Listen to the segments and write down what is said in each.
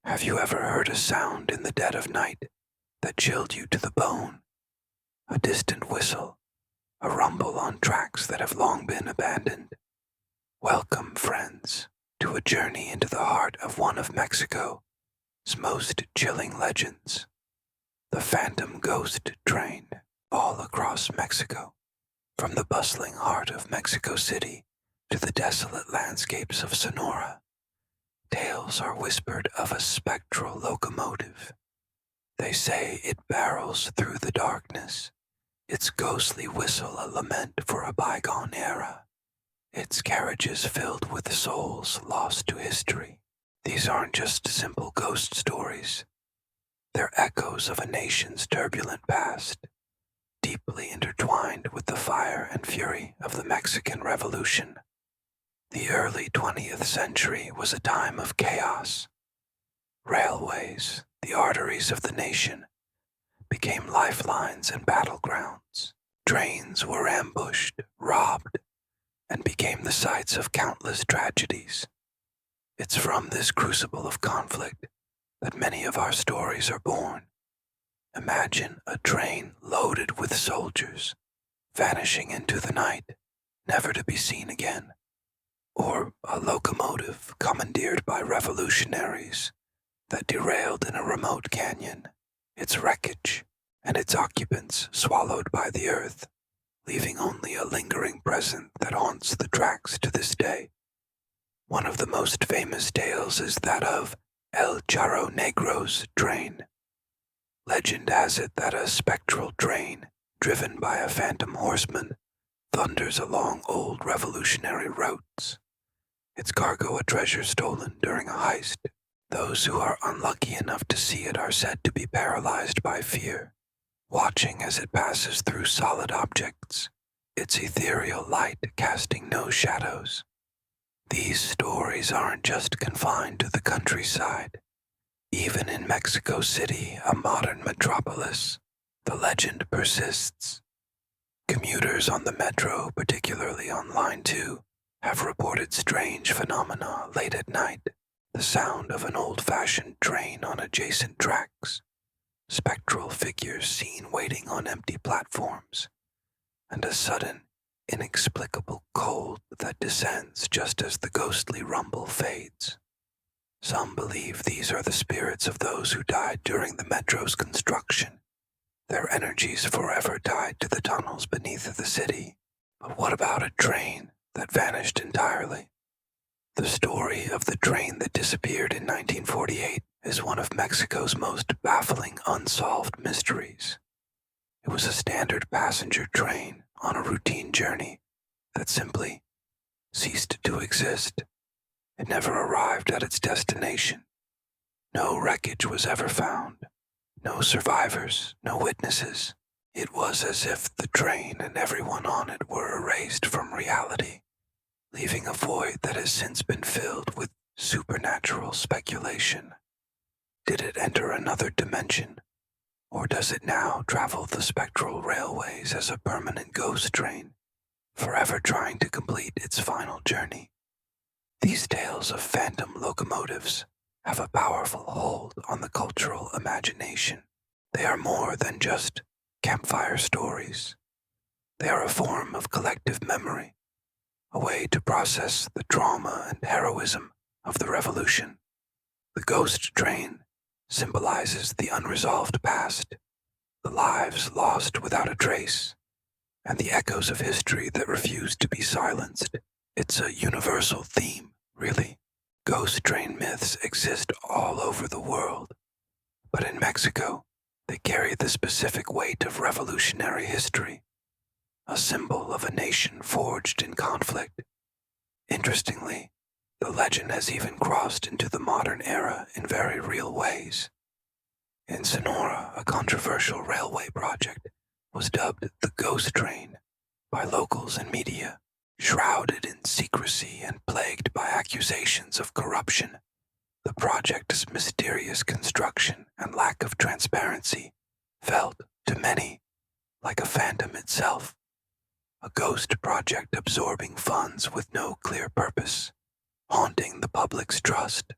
Have you ever heard a sound in the dead of night that chilled you to the bone? A distant whistle, a rumble on tracks that have long been abandoned. Welcome, friends, to a journey into the heart of one of Mexico's most chilling legends, the Phantom Ghost Train. All across Mexico, from the bustling heart of Mexico City to the desolate landscapes of Sonora, tales are whispered of a spectral locomotive. They say it barrels through the darkness, its ghostly whistle a lament for a bygone era, its carriages filled with souls lost to history. These aren't just simple ghost stories. They're echoes of a nation's turbulent past, deeply intertwined with the fire and fury of the Mexican Revolution. The early 20th century was a time of chaos. Railways, the arteries of the nation, became lifelines and battlegrounds. Trains were ambushed, robbed, and became the sites of countless tragedies. It's from this crucible of conflict that many of our stories are born. Imagine a train loaded with soldiers, vanishing into the night, never to be seen again. Or a locomotive commandeered by revolutionaries that derailed in a remote canyon, its wreckage and its occupants swallowed by the earth, leaving only a lingering presence that haunts the tracks to this day. One of the most famous tales is that of El Charro Negro's train. Legend has it that a spectral train, driven by a phantom horseman, thunders along old revolutionary routes. Its cargo a treasure stolen during a heist. Those who are unlucky enough to see it are said to be paralyzed by fear, watching as it passes through solid objects, its ethereal light casting no shadows. These stories aren't just confined to the countryside. Even in Mexico City, a modern metropolis, the legend persists. Commuters on the metro, particularly on Line 2, have reported strange phenomena late at night. The sound of an old-fashioned train on adjacent tracks, spectral figures seen waiting on empty platforms, and a sudden, inexplicable cold that descends just as the ghostly rumble fades. Some believe these are the spirits of those who died during the metro's construction, their energies forever tied to the tunnels beneath the city. But what about a train that vanished entirely? The story of the train that disappeared in 1948 is one of Mexico's most baffling unsolved mysteries. It was a standard passenger train on a routine journey that simply ceased to exist. It never arrived at its destination. No wreckage was ever found. No survivors, no witnesses. It was as if the train and everyone on it were erased from reality, leaving a void that has since been filled with supernatural speculation. Did it enter another dimension? Or does it now travel the spectral railways as a permanent ghost train, forever trying to complete its final journey? These tales of phantom locomotives have a powerful hold on the cultural imagination. They are more than just campfire stories. They are a form of collective memory, a way to process the trauma and heroism of the revolution. The ghost train symbolizes the unresolved past, the lives lost without a trace, and the echoes of history that refuse to be silenced. It's a universal theme, really. Ghost train myths exist all over the world, but in Mexico, they carry the specific weight of revolutionary history, a symbol of a nation forged in conflict. Interestingly, the legend has even crossed into the modern era in very real ways. In Sonora, a controversial railway project was dubbed the Ghost Train by locals and media. Shrouded in secrecy and plagued by accusations of corruption, the project's mysterious construction and lack of transparency felt, to many, like a phantom itself, a ghost project absorbing funds with no clear purpose, haunting the public's trust.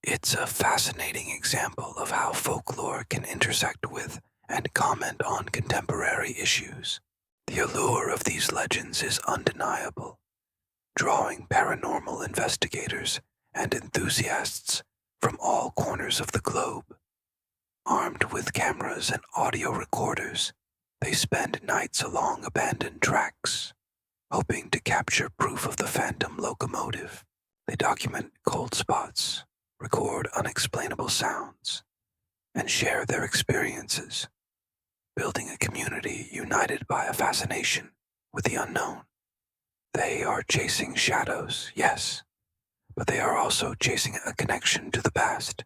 It's a fascinating example of how folklore can intersect with and comment on contemporary issues. The allure of these legends is undeniable, drawing paranormal investigators and enthusiasts from all corners of the globe. Armed with cameras and audio recorders, they spend nights along abandoned tracks, hoping to capture proof of the phantom locomotive. They document cold spots, record unexplainable sounds, and share their experiences, building a community united by a fascination with the unknown. They are chasing shadows, yes, but they are also chasing a connection to the past.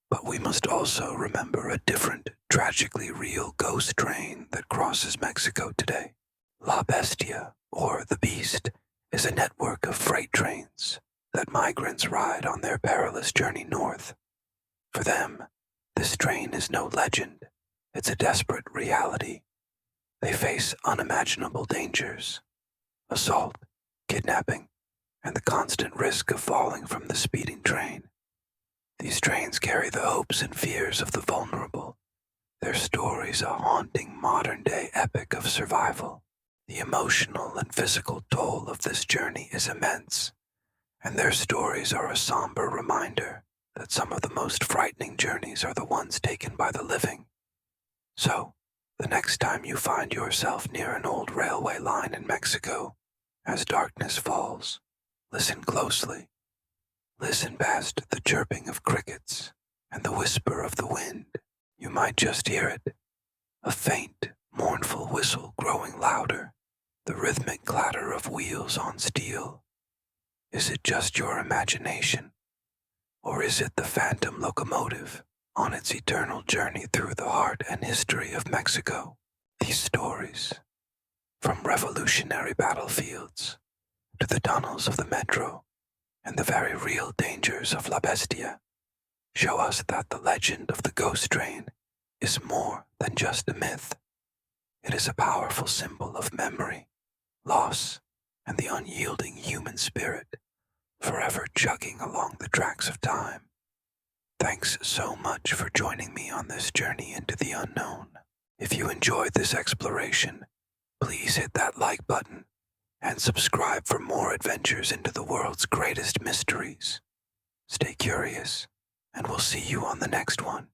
But we must also remember a different, tragically real ghost train that crosses Mexico today. La Bestia, or the Beast, is a network of freight trains that migrants ride on their perilous journey north. For them, this train is no legend, it's a desperate reality. They face unimaginable dangers: assault, kidnapping, and the constant risk of falling from the speeding train. These trains carry the hopes and fears of the vulnerable, their stories a haunting modern-day epic of survival. The emotional and physical toll of this journey is immense, and their stories are a somber reminder that some of the most frightening journeys are the ones taken by the living. So, the next time you find yourself near an old railway line in Mexico, as darkness falls, listen closely. Listen past the chirping of crickets and the whisper of the wind. You might just hear it, a faint, mournful whistle growing louder, the rhythmic clatter of wheels on steel. Is it just your imagination, or is it the phantom locomotive on its eternal journey through the heart and history of Mexico? These stories, from revolutionary battlefields to the tunnels of the metro and the very real dangers of La Bestia, show us that the legend of the ghost train is more than just a myth. It is a powerful symbol of memory, loss, and the unyielding human spirit, forever chugging along the tracks of time. Thanks so much for joining me on this journey into the unknown. If you enjoyed this exploration, please hit that like button and subscribe for more adventures into the world's greatest mysteries. Stay curious, and we'll see you on the next one.